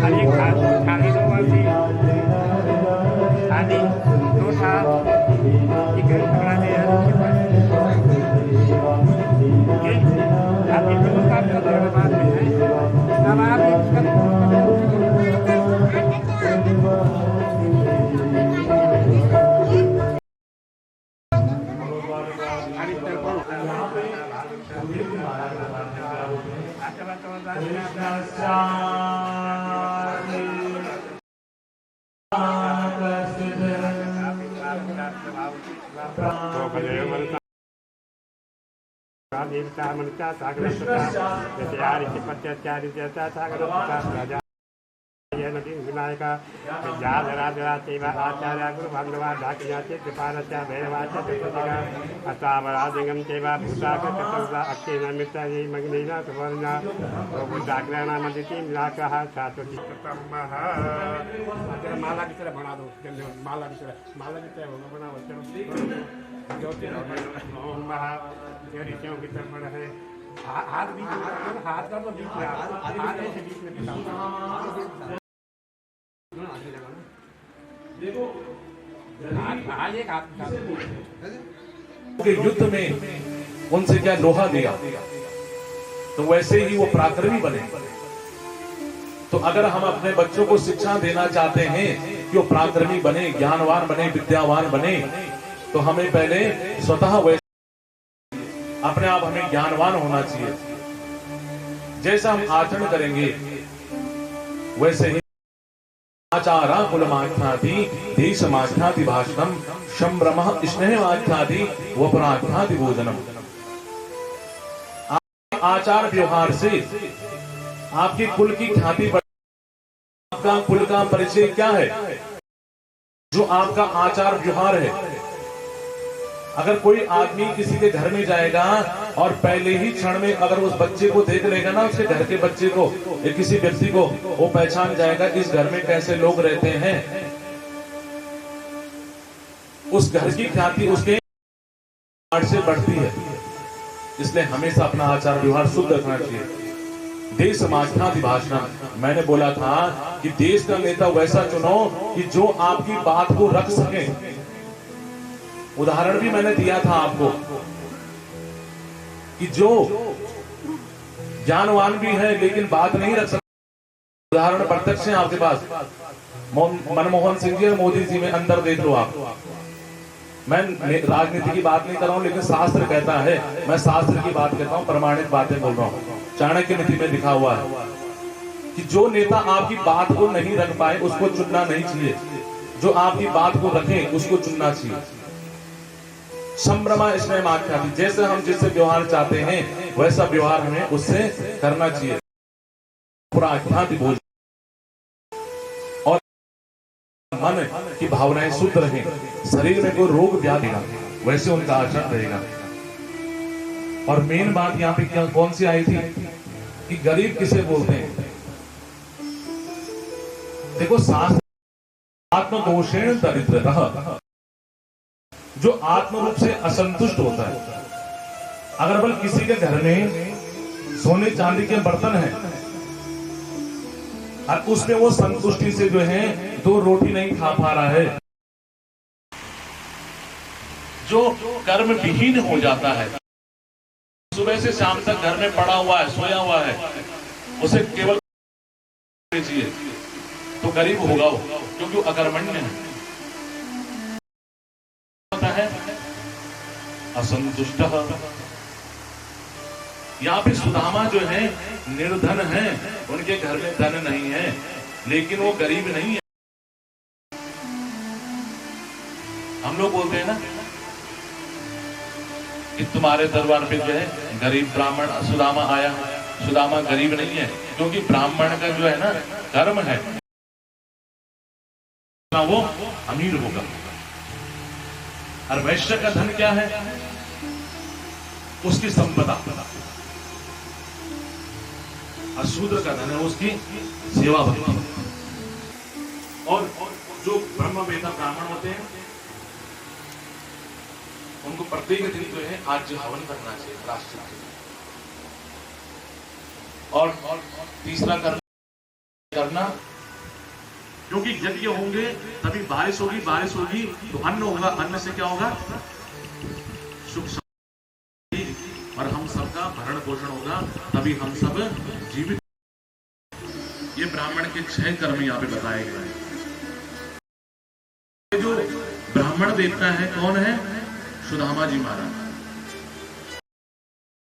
थाली दो वाली थाली दो था चिकन बना दिया आप बिल्कुल काम कर रहे हो बाद में है अब आप मनुष्य सागर सागर नदी विनायक विद्याधराधराचैव आचार्य गुरु भगवान् ढाकियाचे कृपाणस्य भैरवाच चतुर्दिगा अष्टावरादिगं चैव भूताकर्तव्या अक्षेण मित्रयै मग्नेन सुवर्णा बुद्धाग्रहणामदिति मिलाकः शाश्वतीकृतमः माला की तरह बना दो माला की तरह बनाओ चलो ज्योतिर्मः ऋषियों की तरह बना है हाथ बीच में हाथ का तो बीच में हाथ ऐसे बीच में देखो के युद्ध में उनसे क्या लोहा लिया तो वैसे ही वो पराक्रमी बने। तो अगर हम अपने बच्चों को शिक्षा देना चाहते हैं कि वो पराक्रमी बने, ज्ञानवान बने, विद्यावान बने, तो हमें पहले स्वतः वैसे अपने आप हमें ज्ञानवान होना चाहिए। जैसा हम आचरण करेंगे वैसे ही आचारा कुलमाख्याति देशमाख्याति भाषणम संभ्रमः स्नेहमाख्याति वपराख्याति भोजनम। आचार व्यवहार से आपके कुल की ख्याति बढ़। आपका कुल का परिचय क्या है? जो आपका आचार व्यवहार है। अगर कोई आदमी किसी के घर में जाएगा और पहले ही क्षण में अगर उस बच्चे को देख लेगा ना, उसके घर के बच्चे को या किसी व्यक्ति को, वो पहचान जाएगा इस घर में कैसे लोग रहते हैं। उस घर की ख्याति उसके से बढ़ती है। इसलिए हमेशा अपना आचार व्यवहार शुद्ध रखना चाहिए। देश समाख्याति भाषण, मैंने बोला था कि देश का नेता वैसा चुनो कि जो आपकी बात को रख सके। उदाहरण भी मैंने दिया था आपको कि जो ज्ञानवान भी है लेकिन बात नहीं रख सकता। उदाहरण प्रत्यक्ष है आपके पास। मनमोहन सिंह जी और मोदी जी में अंदर देख लो आप। मैं राजनीति की बात नहीं कर रहा हूं, लेकिन शास्त्र कहता है, मैं शास्त्र की बात कहता हूं, प्रमाणित बातें बोल रहा हूं। चाणक्य नीति में लिखा हुआ है कि जो नेता आपकी बात को नहीं रख पाए उसको चुनना नहीं चाहिए, जो आपकी बात को रखे उसको चुनना चाहिए। संभ्रमा इसमें आख्याति, जैसे हम जिससे व्यवहार चाहते हैं वैसा व्यवहार हमें उससे करना चाहिए। पूरा आख्याति भोजन और मन की भावनाएं शुद्ध रहें, शरीर में कोई रोग व्याधि ना, वैसे उनका आचरण रहेगा। और मेन बात यहाँ पे क्या कौन सी आई थी कि गरीब किसे बोलते हैं? देखो शास्त्र आत्मदोषेण दरिद्रतः, जो आत्म रूप से असंतुष्ट होता है। अगर बल किसी के घर में सोने चांदी के बर्तन हैं और उसमें वो संतुष्टि से जो है 2 रोटी नहीं खा पा रहा है, जो कर्म विहीन हो जाता है, सुबह से शाम तक घर में पड़ा हुआ है, सोया हुआ है, उसे केवल चाहिए, तो गरीब होगा वो, क्योंकि वो अकर्मण्य है, असंतुष्ट। यहाँ पे सुदामा जो है निर्धन है, उनके घर में धन नहीं है, लेकिन वो गरीब नहीं है। हम लोग बोलते हैं ना कि तुम्हारे दरबार पे जो है गरीब ब्राह्मण सुदामा आया। सुदामा गरीब नहीं है, क्योंकि ब्राह्मण का जो है ना कर्म है ना, वो अमीर होगा। और वैश्य का धन क्या है? उसकी संपदा। और शूद्र का धन है उसकी सेवा भक्ति। और जो ब्रह्मवेत्ता ब्राह्मण होते हैं उनको प्रत्येक दिन जो है आज हवन करना चाहिए, प्रायश्चित। और तीसरा करना, क्योंकि यज्ञ होंगे तभी बारिश होगी, बारिश होगी तो अन्न होगा, अन्न से क्या होगा, सुख समृद्धि, और हम सबका भरण पोषण होगा, तभी हम सब जीवित। ये ब्राह्मण के 6 कर्म यहाँ पे बताए गए हैं। जो ब्राह्मण देवता है कौन है? सुदामा जी महाराज।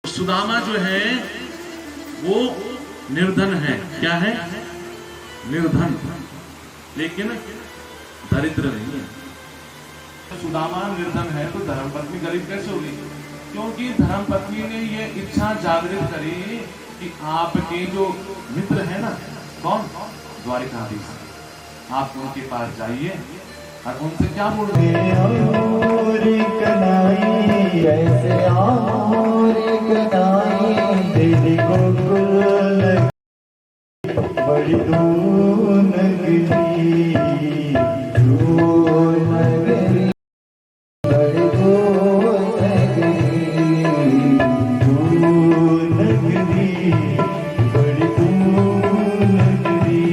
सुदामा जो है वो निर्धन है। क्या है? निर्धन, लेकिन दरिद्र नहीं है। सुदामा निर्धन है तो धर्मपत्नी गरीब कैसे होगी? क्योंकि धर्मपत्नी ने ये इच्छा जागृत करी कि आपके जो मित्र है ना, कौन? द्वारिकाधीश, आप उनके पास जाइए और उनसे क्या बोल रहे हैं? ऐसे और दीदी गोकुल बड़ी दूर नगरी, दूर नगरी, बड़ी दूर नगरी, दूर नगरी, बड़ी दूर नगरी,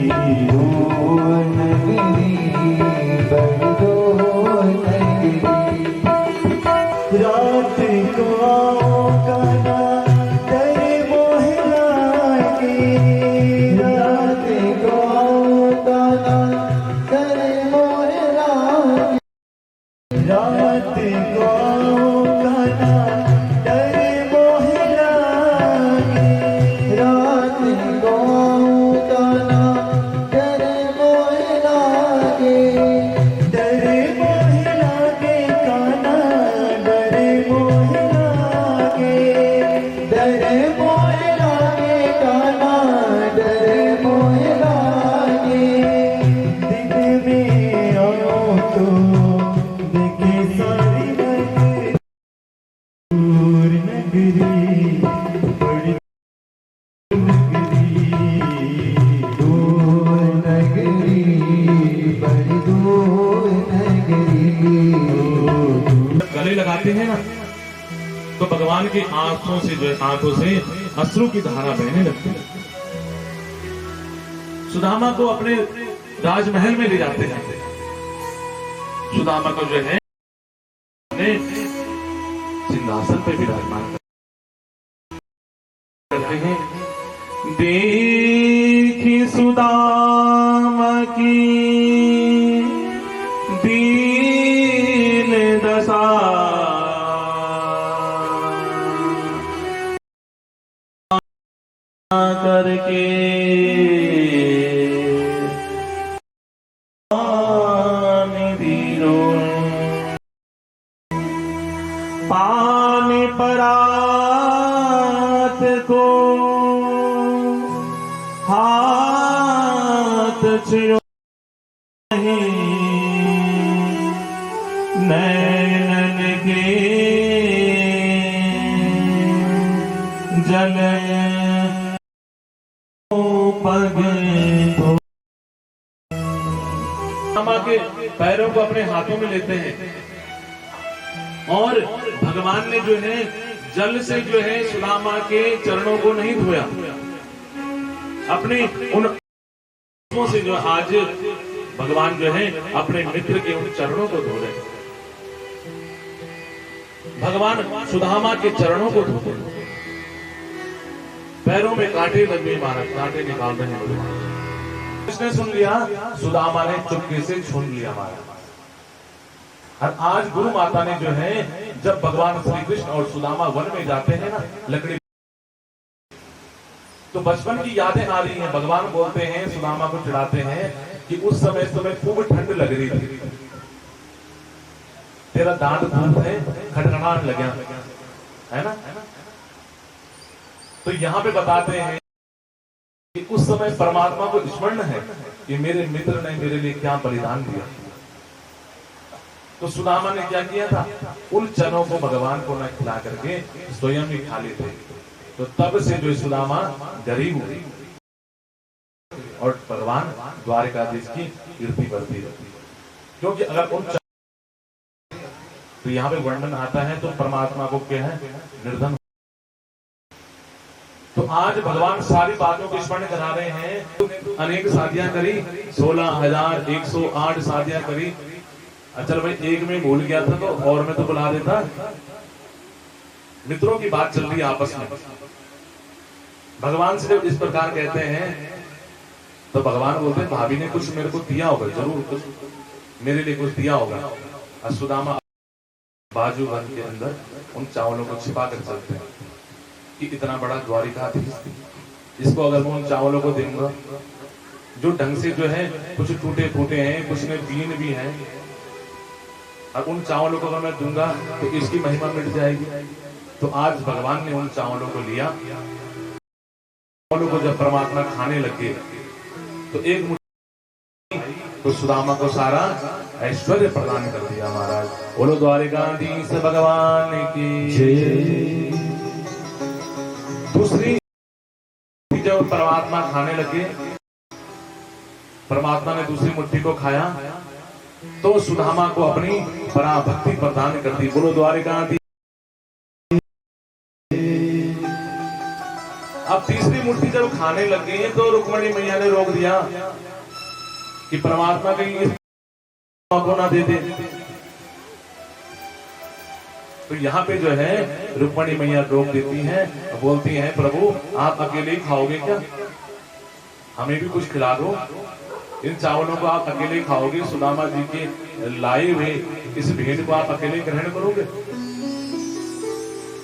दूर नगरी, बड़ी दूर नगरी। रात को काना तेरे मोहना की, रात को काना तेरे मोहना की, रात को काना तेरे मोहना की, रात को काना तेरे मोहना की, तेरे मोहना के काना, तेरे मोहना के, तेरे मोहना के काना, तेरे मोहना के। दिन में आओ तो देखे सारी नगरी, दूर नगरी, बड़ी नगरी, दूर नगरी, बड़ी दूर नगरी। गले लगाते हैं ना तो भगवान की आंखों से जो है, आंखों से अश्रु की धारा बहने लगती है। सुदामा को अपने राजमहल में ले जाते हैं। सुदामा को जो है सिंहासन पे विराजमान करते हैं। देखी सुदामा की दीन दशा, करके निधीरो पानी परात को हाथ छिड़ो नहीं, नैनन के जल सुदामा के पैरों को अपने हाथों में लेते हैं और भगवान ने जो है जल से जो है सुदामा के चरणों को नहीं धोया, अपने उन से जो आज भगवान जो है अपने मित्र के उन चरणों को धो रहे। भगवान सुदामा के चरणों को धोते, पैरों में कांटे लगे, महाराज कांटे निकाल रहे हैं। किसने सुन लिया? सुदामा ने चुपके से छून लिया महाराज। और आज गुरु माता ने जो है, जब भगवान श्री कृष्ण और सुदामा वन में जाते हैं ना लकड़ी, तो बचपन की यादें आ रही हैं। भगवान बोलते हैं, सुदामा को चिढ़ाते हैं कि उस समय तुम्हें खूब ठंड लग रही थी, तेरा दांत धूप है, खटखटाने लगा है ना। तो यहाँ पे बताते हैं कि उस समय परमात्मा को स्मरण है कि मेरे मित्र ने मेरे लिए क्या बलिदान दिया। तो सुदामा ने क्या किया था? उन चनों को भगवान को न खिला करके स्वयं ही खा लेते। तो तब से जो सुदामा गरीब हुई और भगवान द्वारिकाधीश की कीर्ति बढ़ती रहती है। क्योंकि अगर उन तो यहाँ पे वर्णन आता है तो परमात्मा को क्या है? निर्धन। तो आज भगवान सारी बातों को स्मरण करा रहे हैं। अनेक शादियां करी, 16,108 शादियां करी। चल भाई एक में भूल गया था तो और मैं तो बुला देता। मित्रों की बात चल रही है आपस में। भगवान से जब इस प्रकार कहते हैं तो भगवान बोलते हैं भाभी ने कुछ मेरे को दिया होगा, जरूर कुछ मेरे लिए कुछ दिया होगा। सुदामा बाजू वन के अंदर उन चावलों को छिपा कर चलते हैं कि इतना बड़ा द्वारिकाधीश, इसको अगर मैं उन चावलों को दूंगा जो ढंग से जो है कुछ टूटे फूटे हैं, कुछ में बीन भी है, और उन चावलों को अगर मैं दूंगा तो इसकी महिमा मिट जाएगी। तो आज भगवान ने उन चावलों को लिया। चावलों को जब परमात्मा खाने लगे तो एक मुट्ठी तो सुदामा को सारा ऐश्वर्य प्रदान कर दिया। महाराज बोलो द्वारिकाधीश भगवान की जय। दूसरी जब परमात्मा खाने लगे, परमात्मा ने दूसरी मुट्ठी को खाया तो सुदामा को अपनी पराभक्ति प्रदान कर दी। बोलो द्वारिकाधीश। अब तीसरी मुट्ठी जब खाने लगे तो रुक्मणी मैया ने रोक दिया कि परमात्मा कहीं को ना दे दे। तो यहाँ पे जो है रुक्मणी मैया रोक देती हैं, बोलती हैं प्रभु आप अकेले ही खाओगे क्या, हमें भी कुछ खिला दो। इन चावलों को आप अकेले ही खाओगे, सुदामा जी के लाए हुए इस भेंट को आप अकेले ग्रहण करोगे।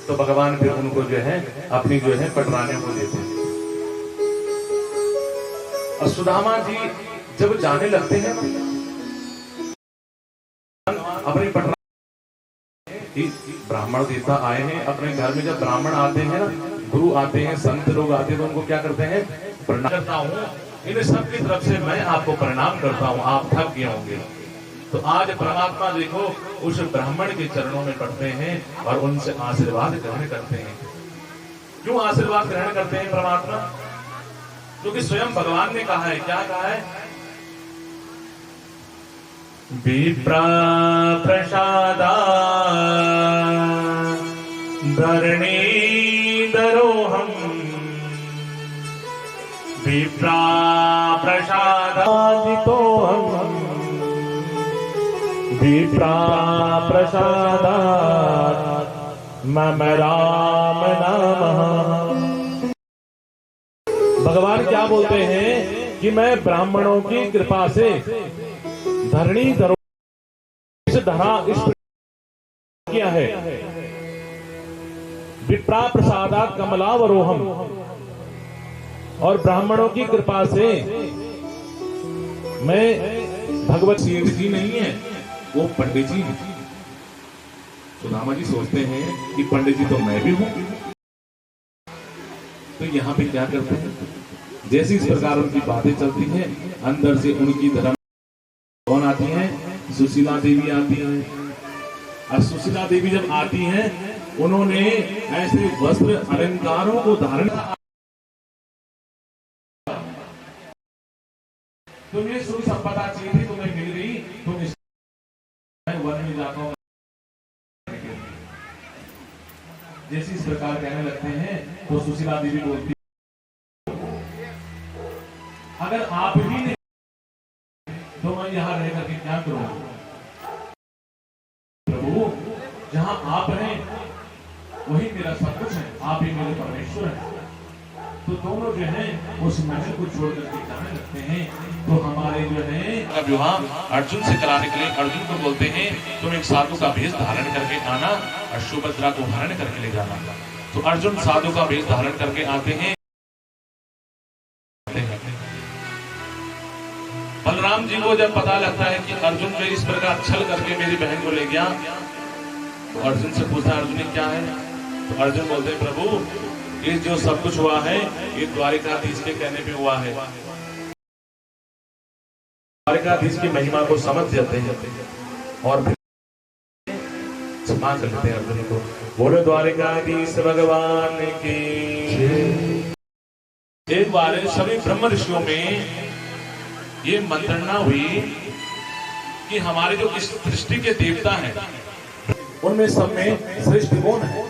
तो भगवान फिर उनको जो है अपनी जो है पटराने को देते हैं। और सुदामा जी जब जाने लगते हैं अपनी पटराने, ब्राह्मण देवता आए हैं अपने घर में। जब ब्राह्मण आते हैं ना, गुरु आते हैं, संत लोग आते हैं तो उनको क्या करते हैं, प्रणाम करता हूँ। इन सब की तरफ से मैं आपको प्रणाम करता हूँ, आप थक गए होंगे। तो आज परमात्मा देखो उस ब्राह्मण के चरणों में पड़ते हैं और उनसे आशीर्वाद ग्रहण करते हैं। क्यों आशीर्वाद ग्रहण करते हैं परमात्मा? क्योंकि स्वयं भगवान ने कहा है, क्या कहा है, विप्रा प्रसादा धरणी दरोहम, विप्रा प्रसादादितोहम, विप्रा प्रसादात् मम राम नामः। भगवान क्या बोलते हैं कि मैं ब्राह्मणों की कृपा से धरणी धरो, इस धरा इस किया है, विप्रा प्रसादात् कमलावरोहम, और ब्राह्मणों की कृपा से मैं भगवत सेठ जी नहीं है, वो पंडित जी हैं। सुदामा जी सोचते हैं कि पंडित जी तो मैं भी हूं। तो यहाँ पे क्या करते हैं, जैसी इस प्रकार उनकी बातें चलती हैं, अंदर से उनकी धर्म कौन आती है, सुशीला देवी आती है। और सुशीला देवी जब आती हैं, उन्होंने ऐसे वस्त्र अलंकारों को धारण, तुम्हें सुख संपदा चाहिए थी, तुम्हें मिल गई, तुम इस वन में जाता हूं। जैसे इस प्रकार कहने लगते हैं तो सुशीला देवी बोलती, अगर आप ही नहीं तो मैं यहां रह करके क्या करूंगा। प्रभु जहां आप हैं वही मेरा सब कुछ है, आप ही मेरे परमेश्वर हैं। तो दोनों जो है उस महल को छोड़ करके जाने लगते हैं। तो हमारे जो है विवाह अर्जुन से कराने के लिए अर्जुन को बोलते हैं तुम एक साधु का भेष धारण करके आना और सुभद्रा को हरण करके ले जाना। तो अर्जुन साधु का भेष धारण करके आते हैं। बलराम जी को जब पता लगता है कि अर्जुन जो इस प्रकार छल करके मेरी बहन को ले गया, तो अर्जुन से पूछा अर्जुन क्या है। तो अर्जुन बोलते हैं प्रभु ये जो सब कुछ हुआ है ये द्वारिकाधीश के कहने पे हुआ है। द्वारिकाधीश की महिमा को समझ जाते हैं और फिर क्षमा कर लेते हैं अर्जुन को। बोलो द्वारिकाधीश भगवान की। एक बार सभी ब्रह्म ऋषियों में ये मंत्रणा हुई कि हमारे जो इस सृष्टि के देवता हैं उनमें सब में श्रेष्ठ कौन है।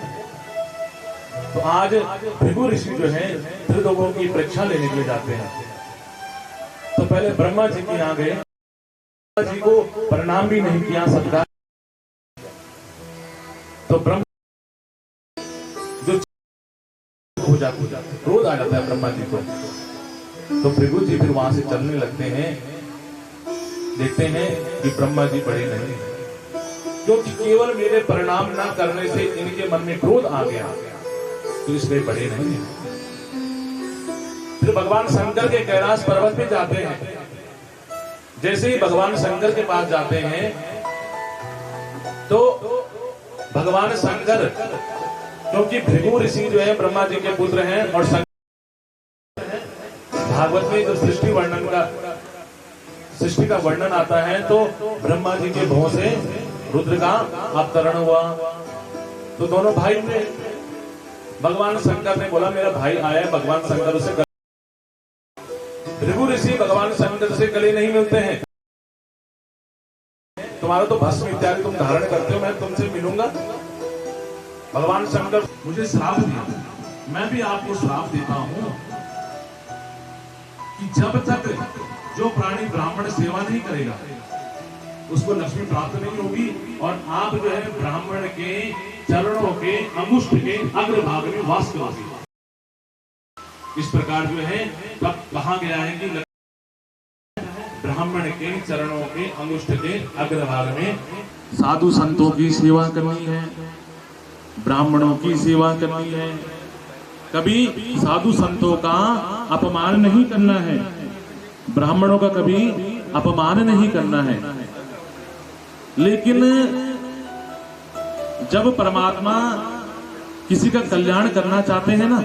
तो आज भृगु ऋषि जो है त्रिलोकों की परीक्षा लेने के लिए जाते हैं। तो पहले ब्रह्मा जी के यहाँ गए, ब्रह्मा जी को प्रणाम भी नहीं किया, सत्कार। तो ब्रह्मा जो हो जाती, क्रोध आ जाता है ब्रह्मा जी को। तो भृगु जी फिर वहां से चलने लगते हैं, देखते हैं कि ब्रह्मा जी बड़े नहीं, क्योंकि केवल मेरे परिणाम न करने से इनके मन में क्रोध आ गया, तो इसलिए बड़े नहीं। फिर भगवान शंकर के कैलाश पर्वत पे जाते हैं। जैसे ही भगवान शंकर के पास जाते हैं तो भगवान शंकर, क्योंकि भृगु ऋषि जो है ब्रह्मा जी के पुत्र हैं, और भागवत में जो सृष्टि का वर्णन आता है, तो ब्रह्मा जी के भों से रुद्र का अवतरण हुआ। तो दोनों भाई ने, भगवान शंकर ने बोला मेरा भाई आया है, भगवान शंकर उसे, भृगु ऋषि भगवान शंकर से गले नहीं मिलते हैं। तुम्हारा तो भस्म इत्यादि तुम धारण करते हो, मैं तुमसे मिलूंगा। भगवान शंकर मुझे श्राप दिया, मैं भी आपको श्राप देता हूं कि जब तक जो प्राणी ब्राह्मण सेवा नहीं करेगा उसको लक्ष्मी प्राप्त नहीं होगी, और आप जो है ब्राह्मण के चरणों के अंगुष्ठ के अग्रभाग में वास करोगे। इस प्रकार जो है तब कहा गया है कि ब्राह्मण के चरणों के अंगुष्ठ के अग्रभाग में साधु संतों की सेवा करनी है, ब्राह्मणों की सेवा करनी है। कभी साधु संतों का अपमान नहीं करना है, ब्राह्मणों का कभी अपमान नहीं करना है। लेकिन जब परमात्मा किसी का कल्याण करना चाहते हैं ना,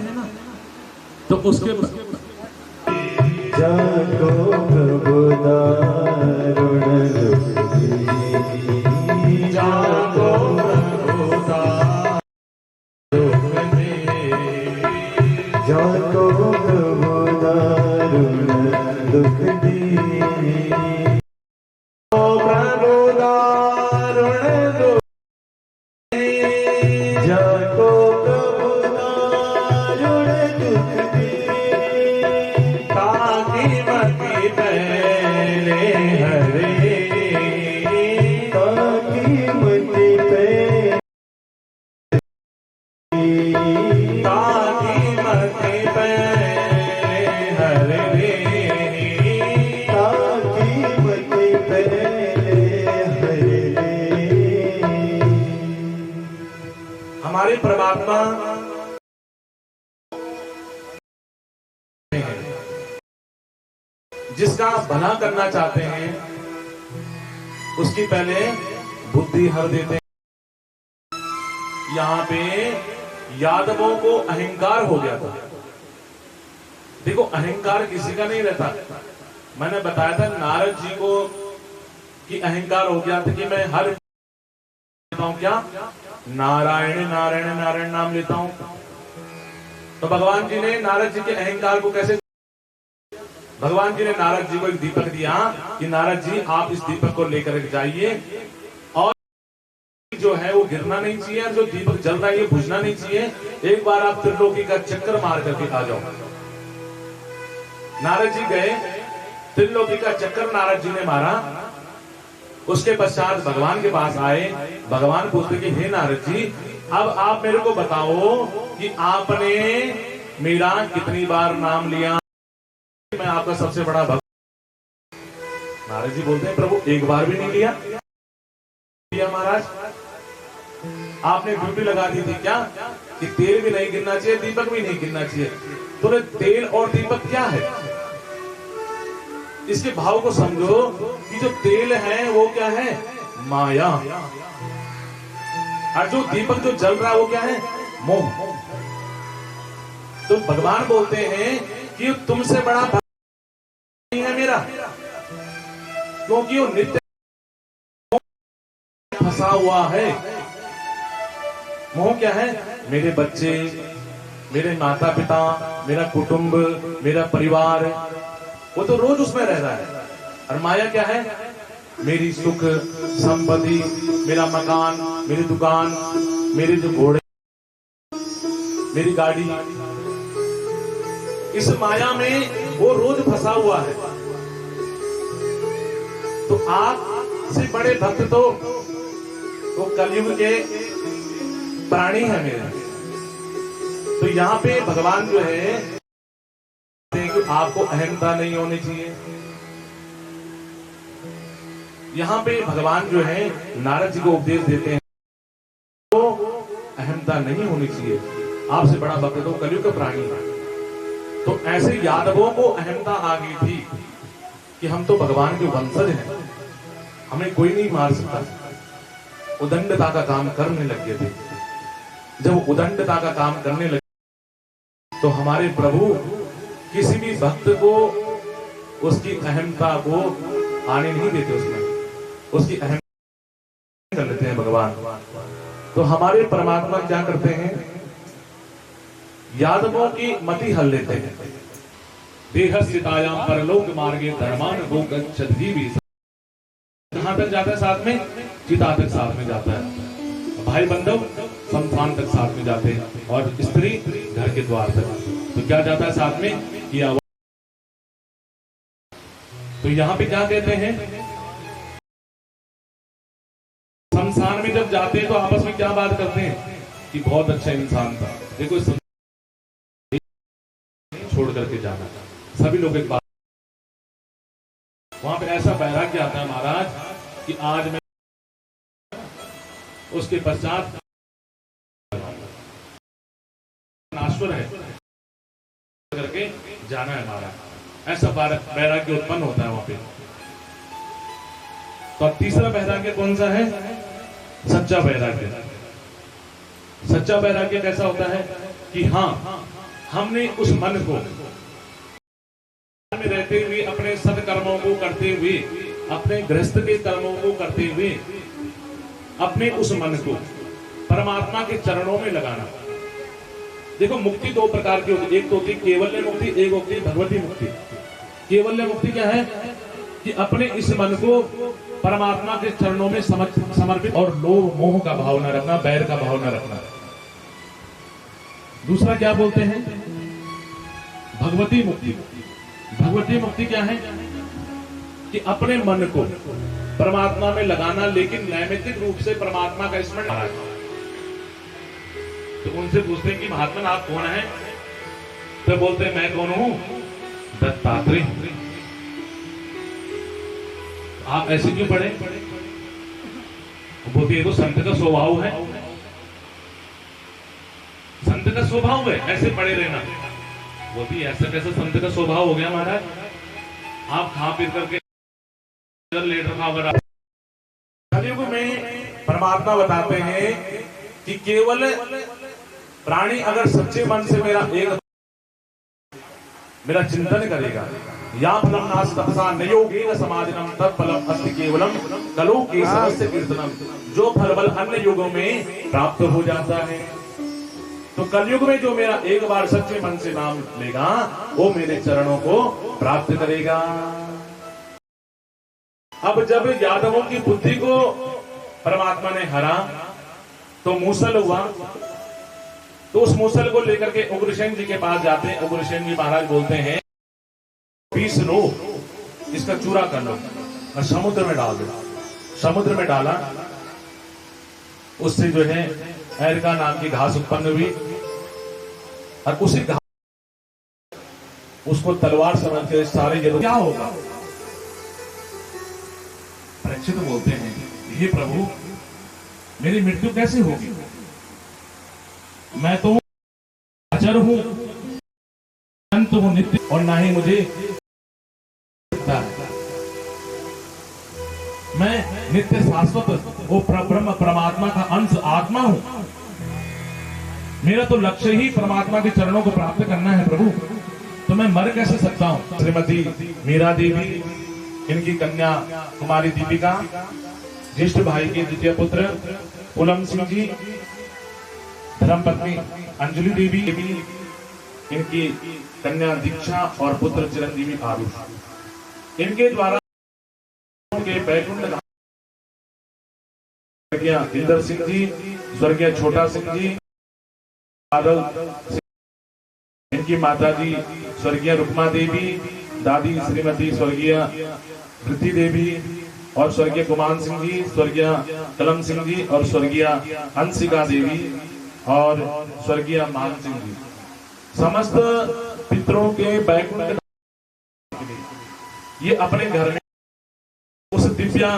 तो उसके जाको प्रभु दारुण दुख दे, जाको प्रभु दारुण दे, जाको प्रभु दारुण दुख दे, प्रभु दारुण दुख दे, जाको प्रभु दारुण दुख दे, ताकि मति पहले हरे, ताकि मति पहले, ताकि मति पहले हरे, ताकि मति पहले हरे। हमारे परमात्मा जिसका भला करना चाहते हैं उसकी पहले बुद्धि हर देते हैं। यहाँ पे यादवों को अहंकार हो गया था। देखो अहंकार किसी का नहीं रहता। मैंने बताया था नारद जी को कि अहंकार हो गया था कि मैं हर लेता हूं, क्या नारायण नारायण नारायण नाम लेता हूं। तो भगवान जी ने नारद जी के अहंकार को कैसे, भगवान जी ने नारद जी को एक दीपक दिया कि नारद जी आप इस दीपक को लेकर जाइए, और जो है वो गिरना नहीं चाहिए, जो दीपक जल रहा है ये बुझना नहीं चाहिए। एक बार आप त्रिलोकी का चक्कर मार करके आ जाओ। नारद जी गए, त्रिलोकी का चक्कर नारद जी ने मारा। उसके पश्चात भगवान के पास आए। भगवान पूछते कि हे नारद जी, अब आप मेरे को बताओ कि आपने मेरा कितनी बार नाम लिया, मैं आपका सबसे बड़ा भक्त। नारद जी बोलते हैं प्रभु एक बार भी नहीं लिया महाराज। आपने ड्यूटी लगा दी थी क्या कि तेल भी नहीं गिरना चाहिए, दीपक भी नहीं गिरना चाहिए। तो तेल और दीपक क्या है, इसके भाव को समझो कि जो तेल है वो क्या है, माया, और जो दीपक जो जल रहा है वो क्या है, मोह। तो भगवान बोलते हैं कि तुमसे बड़ा भक्त नहीं है मेरा, क्योंकि वो नित्य फंसा हुआ है। मोह क्या है, मेरे बच्चे, मेरे माता पिता, मेरा कुटुंब, मेरा परिवार, वो तो रोज उसमें रह रहा है। और माया क्या है, मेरी सुख संपत्ति, मेरा मकान, मेरी दुकान, मेरे जो घोड़े, मेरी गाड़ी, इस माया में वो रोज फंसा हुआ है। तो आप से बड़े भक्त तो वो कलयुग के प्राणी है मेरे। तो यहाँ पे भगवान जो है कि आपको अहंता नहीं होनी चाहिए। यहाँ पे भगवान जो है नारद जी को उपदेश देते हैं तो अहंता नहीं होनी चाहिए, आपसे बड़ा भक्त तो कलयुग का प्राणी है। तो ऐसे यादवों को अहंता आ गई थी कि हम तो भगवान के वंशज हैं, हमें कोई नहीं मार सकता। उदंडता का काम करने लगे थे। जब उदंडता का काम करने लगे तो हमारे प्रभु किसी भी भक्त को उसकी अहंता को आने नहीं देते, उसमें उसकी अहंता कर लेते हैं भगवान। तो हमारे परमात्मा क्या करते हैं, यादवों की मति हल लेते हैं। देहस्थितायाम परलोक मार्गे धर्मान गो गच्छति भी। कहां तक जाता है साथ में? चिता तक साथ में जाता है। भाई बंधव संस्थान तक साथ में जाते हैं और स्त्री घर के द्वार तक। तो क्या जाता है साथ में? किया। तो यहाँ पे क्या कहते हैं, शमशान में जब जाते हैं तो आपस में क्या बात करते हैं कि बहुत अच्छा इंसान था, देखो छोड़ करके जाना। सभी लोग एक बात, वहां पे ऐसा वैराग्य आता है महाराज कि आज मैं उसके पश्चात नाश्वर है करके जाना है हमारा, ऐसा वैराग्य उत्पन्न होता है वहां पे। तो तीसरा वैराग्य कौन सा है? सच्चा वैराग्य। सच्चा वैराग्य कैसा होता है कि हाँ, हमने उस मन को में रहते हुए अपने सत्कर्मों को करते हुए, अपने गृहस्थ के कर्मों को करते हुए अपने उस मन को परमात्मा के चरणों में लगाना। देखो मुक्ति दो प्रकार की होती है, एक तो होती केवल्य मुक्ति, एक होती भगवती मुक्ति। केवल्य मुक्ति क्या है कि अपने इस मन को परमात्मा के चरणों में समर्पित और लोभ मोह का भाव न रखना, बैर का भाव न रखना। दूसरा क्या बोलते हैं? भगवती मुक्ति। भगवती मुक्ति क्या है कि अपने मन को परमात्मा में लगाना, लेकिन नैमित्तिक रूप से परमात्मा का स्मरण। तो उनसे पूछते हैं कि महात्मा आप कौन हैं? तो बोलते हैं मैं कौन हूं? दत्तात्रेय। आप ऐसे क्यों पढ़े? बोलते ये तो संत का स्वभाव है। संत का स्वभाव है ऐसे पढ़े रहना। बोलती ऐसा कैसे संत का स्वभाव हो गया महाराज? आप खा पी करके लेट रखा अगर कलयुग में परमात्मा बताते हैं कि केवल प्राणी अगर सच्चे मन से मेरा चिंतन करेगा, या फलम नास तपसा नयोगेन समाधिनम तत्फलम अस्ति केवलम कलो केशवस्य कीर्तनम। जो फल बल अन्य युगों में प्राप्त हो जाता है, तो कलयुग में जो मेरा एक बार सच्चे मन से नाम लेगा वो मेरे चरणों को प्राप्त करेगा। अब जब यादवों की बुद्धि को परमात्मा ने हरा तो मूसल हुआ। तो उस मूसल को लेकर के उग्रसेन जी के पास जाते हैं। उग्रसेन जी महाराज बोलते हैं पीस लो, इसका चूरा कर लो और समुद्र में डाल दो। समुद्र में डाला, उससे जो है एरका नाम की घास उत्पन्न हुई और उसी घास उसको तलवार समझ के सारे जरूर क्या होगा? परीक्षित बोलते हैं हे प्रभु मेरी मृत्यु कैसे होगी? मैं तो अजर हूं, अंत हूं, नित्य, और ना ही मुझे मैं नित्य शाश्वत वो ब्रह्म परमात्मा का अंश आत्मा हूं। मेरा तो लक्ष्य ही परमात्मा के चरणों को प्राप्त करना है प्रभु, तो मैं मर कैसे सकता हूं? श्रीमती मीरा देवी, इनकी कन्या कुमारी दीपिका, ज्येष्ठ भाई के द्वितीय पुत्र पुलम सिंह जी, धर्मपत्नी अंजलि देवी, इनकी कन्या दीक्षा और पुत्र चिरंजीवी आरुष। इनके द्वारा के बैकुंठ स्वर्गीय इंदर सिंह जी, स्वर्गीय छोटा सिंह जी, बादल, इनकी माता जी स्वर्गीय रुक्मा देवी, दादी श्रीमती स्वर्गीय वृद्धि देवी और स्वर्गीय कुमान सिंह जी, स्वर्गीय कलम सिंह जी और स्वर्गीय हंसिका देवी और स्वर्गीय मान सिंह जी, समस्त पितरों के बैकुंठ ये अपने घर में उस दिव्या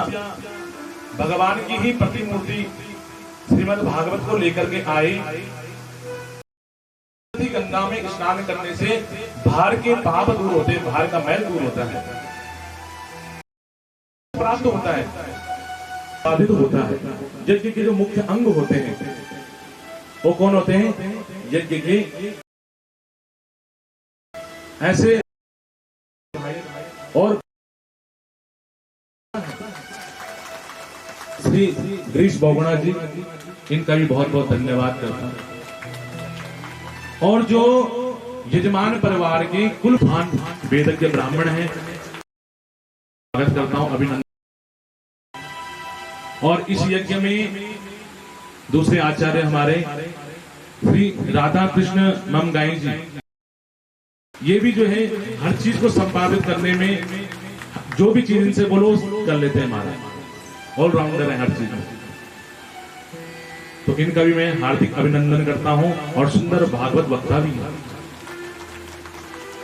भगवान की ही प्रतिमूर्ति श्रीमद् भागवत को लेकर के आए। गंगा में स्नान करने से बाहर के पाप दूर होते हैं, बाहर का मैल दूर होता है, प्राप्त होता है, साबित होता है। यज्ञ के जो मुख्य अंग होते हैं वो कौन होते हैं? यज्ञ के ऐसे और श्री ग्रीश बोगुणा जी, इनका भी बहुत बहुत धन्यवाद करता हूं। और जो यजमान परिवार के कुलभान वेदज्ञ ब्राह्मण हैं, स्वागत करता हूं, अभिनंदन। और इस यज्ञ में दूसरे आचार्य हमारे श्री राधा कृष्ण ममगाई जी, ये भी जो है हर चीज को संपादित करने में जो भी चीज इनसे बोलो कर लेते हैं, हमारा ऑलराउंडर है हर चीज में। तो इनका भी मैं हार्दिक अभिनंदन करता हूं और सुंदर भागवत वक्ता भी है।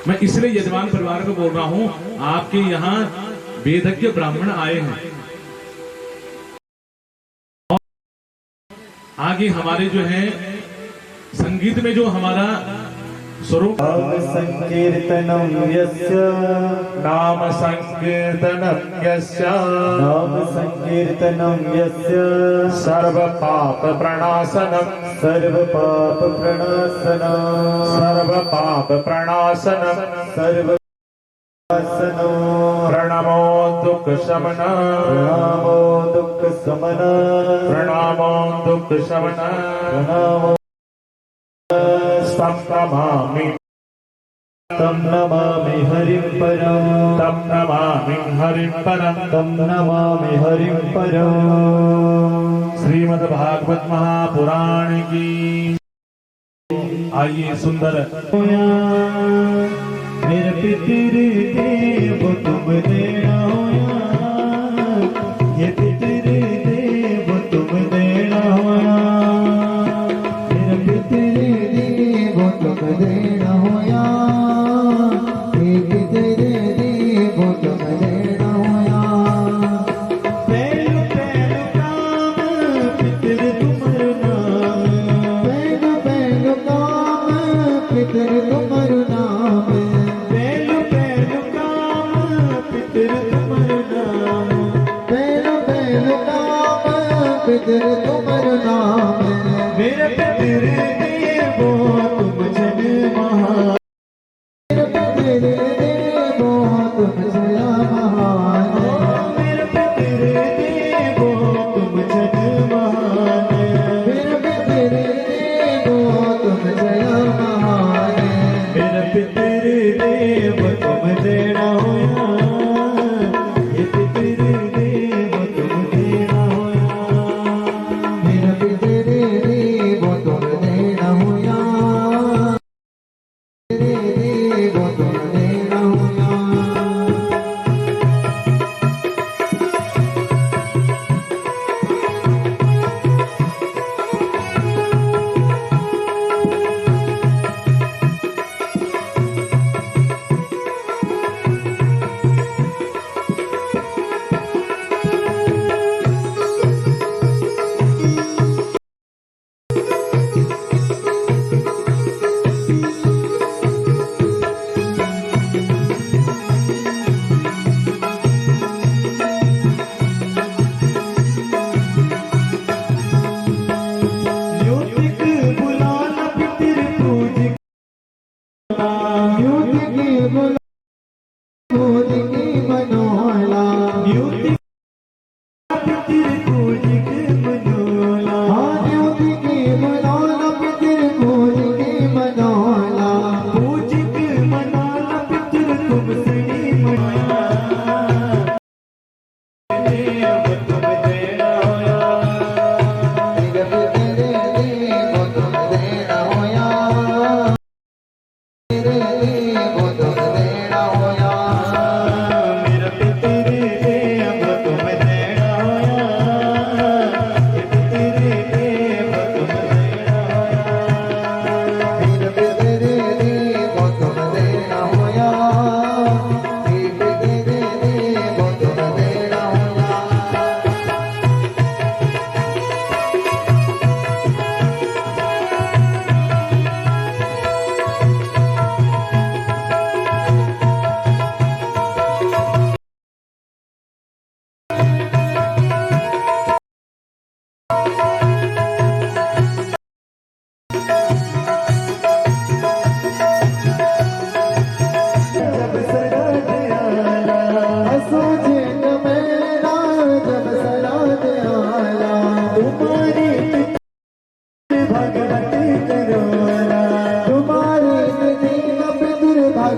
मैं इसलिए यजमान परिवार को बोल रहा हूं, आपके यहाँ वेदज्ञ ब्राह्मण आए हैं। और आगे हमारे जो है संगीत में जो हमारा स्वरूप संकीर्तनम यस्य नाम संकीर्तनम यस्य नाम संकीर्तनम यस्य सर्व पाप प्रणाशनम सर्व पाप प्रणाशनम सर्व पाप प्रणाशनम सर्व आसनो प्रणमो दुख शमन प्रणामो दुख समन प्रणमो दुख शमन प्रणामो तं नमामि तं नमामि हरिं परं तं नमामि हरिं परं तं नमामि हरिं परं। श्रीमद् भागवत महापुराण की आइए सुंदर। मेरे पितृदेव तुम देना होया, ये पितृदेव तुम देना होया, मेरे पितृदेव तुम देना होया, ये पितृदेव तुम देना होया। पहलू पहलू काम पितृ तुम्हारा नाम, पहलू पहलू काम पितृ तुम्हारा नाम, पहलू पहलू काम पितृ तुम्हारा नाम, पहलू पहलू काम पितृ तुम्हारा नाम। मेरे पितृदेवो तुम जन महान, मेरे पितृदेवो तुम जन महान, मेरे पितृदेवो तुम जन महान, मेरे पितृदेवो तुम जन महान। मेरे पितृदेव तुम देना होया, ये पितृदेव तुम देना होया, मेरे पितृदेव तुम देना होया, पितृदेव तुम देना होया। युतिक बुलाना पितृ पूजिक, युतिक बुलाना पूजिक मनोला, युतिक पितृ पूजिक मनोला, युतिक बुलाना पितृ पूजिक मनोला, पूजिक मनाला पितृ तुम सनी मनाला। देव तुम देना होया, मेरे पितृदेव तुम देना होया,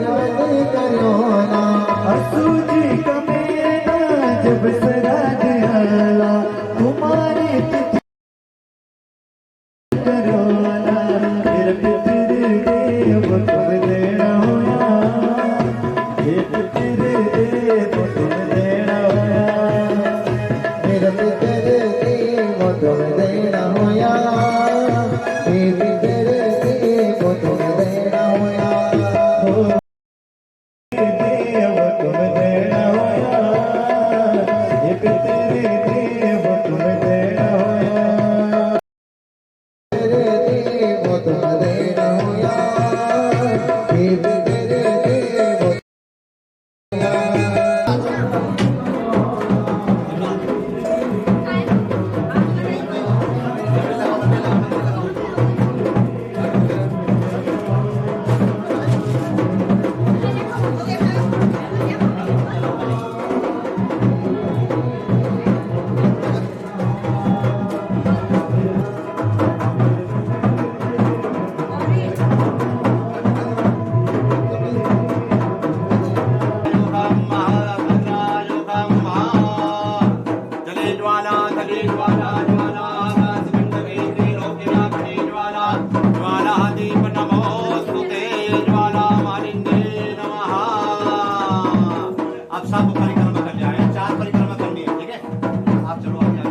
पर्वत करोला असूजी का मेला जब सराज आला तुम्हारे करोला फिर देव तुम देना होया फिर देव तुम देना होया मेरे पितर देव तुम देना होया हे पितर देव तुम देना होया देव तुम देना होया ये पितर देव तुम देना होया तेरे देव तुम देना होया हे पितर देव आप सब परिक्रमा कर जाए 4 परिक्रमा करनी है ठीक है आप चलो आगे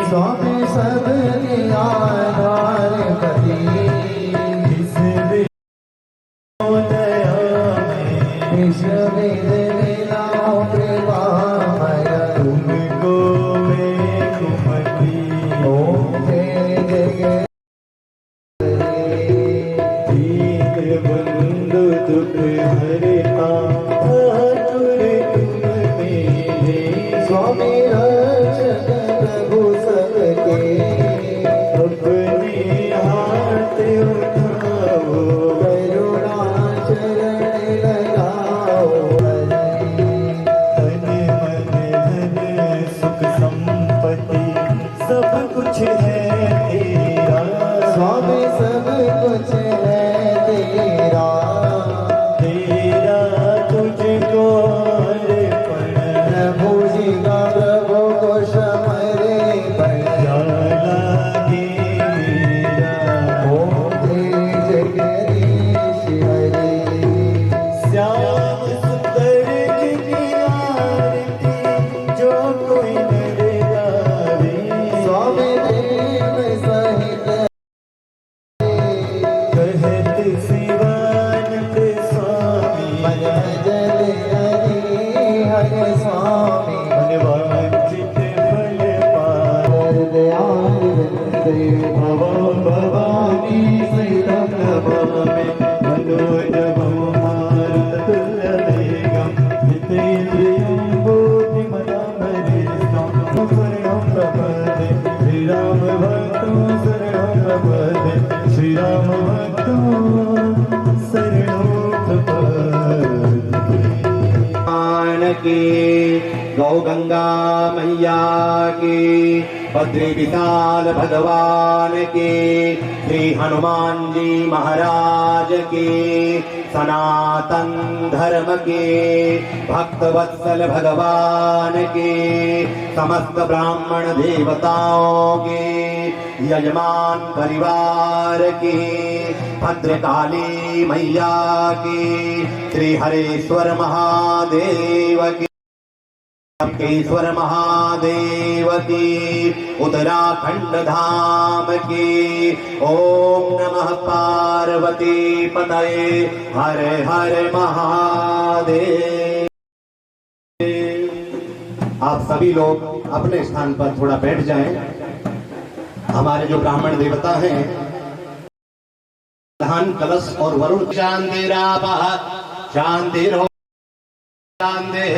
स्वामी सबके आधार पति इस दया में विश्व लीलाओं कृपामय तुमको मैं घुमती ओम जय जय दीन बंधु दुख हरता ठाकुर तुम मेरे स्वामी रक्षक प्रभु सबके अपने हाथ उठाओ करुणा चरण लगाओ धन मन धन सुख संपत्ति सब कुछ है तेरा स्वामी सब कुछ है तेरा तेरा तुझको अर्पण प्रभु जी का प्रभु को समरे लागे मेरा ओम जय जगदीश हरे श्याम सुंदर की आरती जो कोई नर गावे स्वामी देव सहित कहत शिवानंद स्वामी जल हरि हरे स्वामी मनवांचित फल पाए दयाल देव भवो भवानी सहित नमामि मनोजवं मारुततुल्यवेगं जितेन्द्रियं बुद्धिमतामरिष्टं शरणं प्रपद्ये श्रीराम भक्तं शरणं प्रपद्ये श्रीराम भक्तं शरणं प्रपद्ये की गौ गंगा मैया की बद्री विशाल भगवान की श्री हनुमान जी महाराज की सनातन धर्म की भक्त वत्सल भगवान की समस्त ब्राह्मण देवताओं की यजमान परिवार की भद्रकाली मैया की श्री हरेश्वर महादेव की केश्वर महादेव की उत्तराखंड धाम की ओम नमः पार्वती पतये हर हर महादेव। आप सभी लोग अपने स्थान पर थोड़ा बैठ जाएं। हमारे जो ब्राह्मण देवता हैं धान कलश और वरुण शांतिरापः शांतिरो शांतिः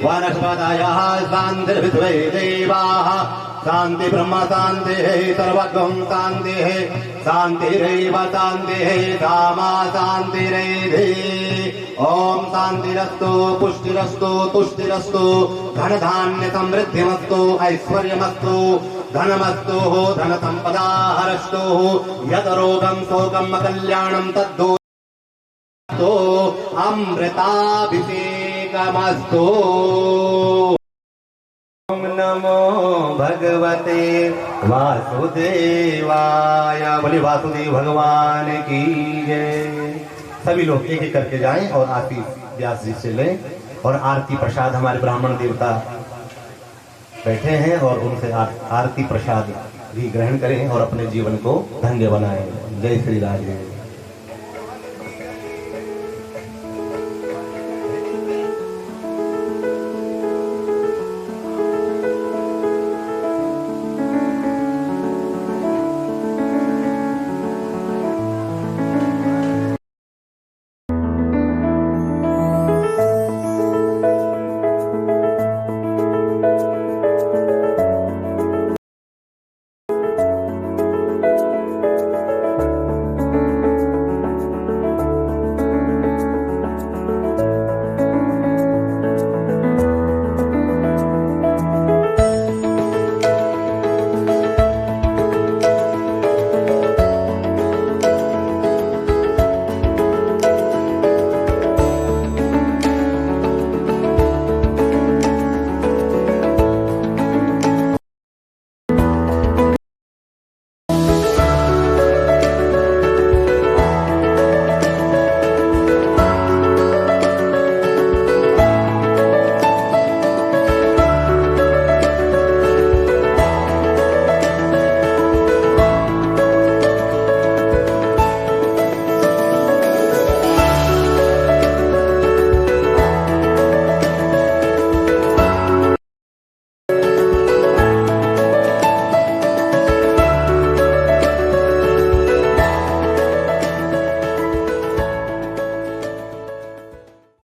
वनस्पतयः शान्तिर्विश्वे देवाः शांति ब्रह्म शांतिः सर्वगं शांतिः शांतिरेव शांतिः सामा शांतिरेधि ओम शांतिरस्तु पुष्टिरस्तु तुष्टिरस्तु धन धान्य समृद्धिमस्तु ऐश्वर्यमस्तु धनमस्तु धन संपदा हरस्तु यत रोगं शोकं कल्याणं तद्धो अमृताभिषेकमस्तु। ओम नमो भगवते वासुदेवाय। बोले वासुदेव भगवान की जय। सभी लोग एक एक करके जाएं और आरती व्यास जी से लें और आरती प्रसाद हमारे ब्राह्मण देवता बैठे हैं और उनसे आरती प्रसाद भी ग्रहण करें और अपने जीवन को धन्य बनाएं। जय श्री राधे।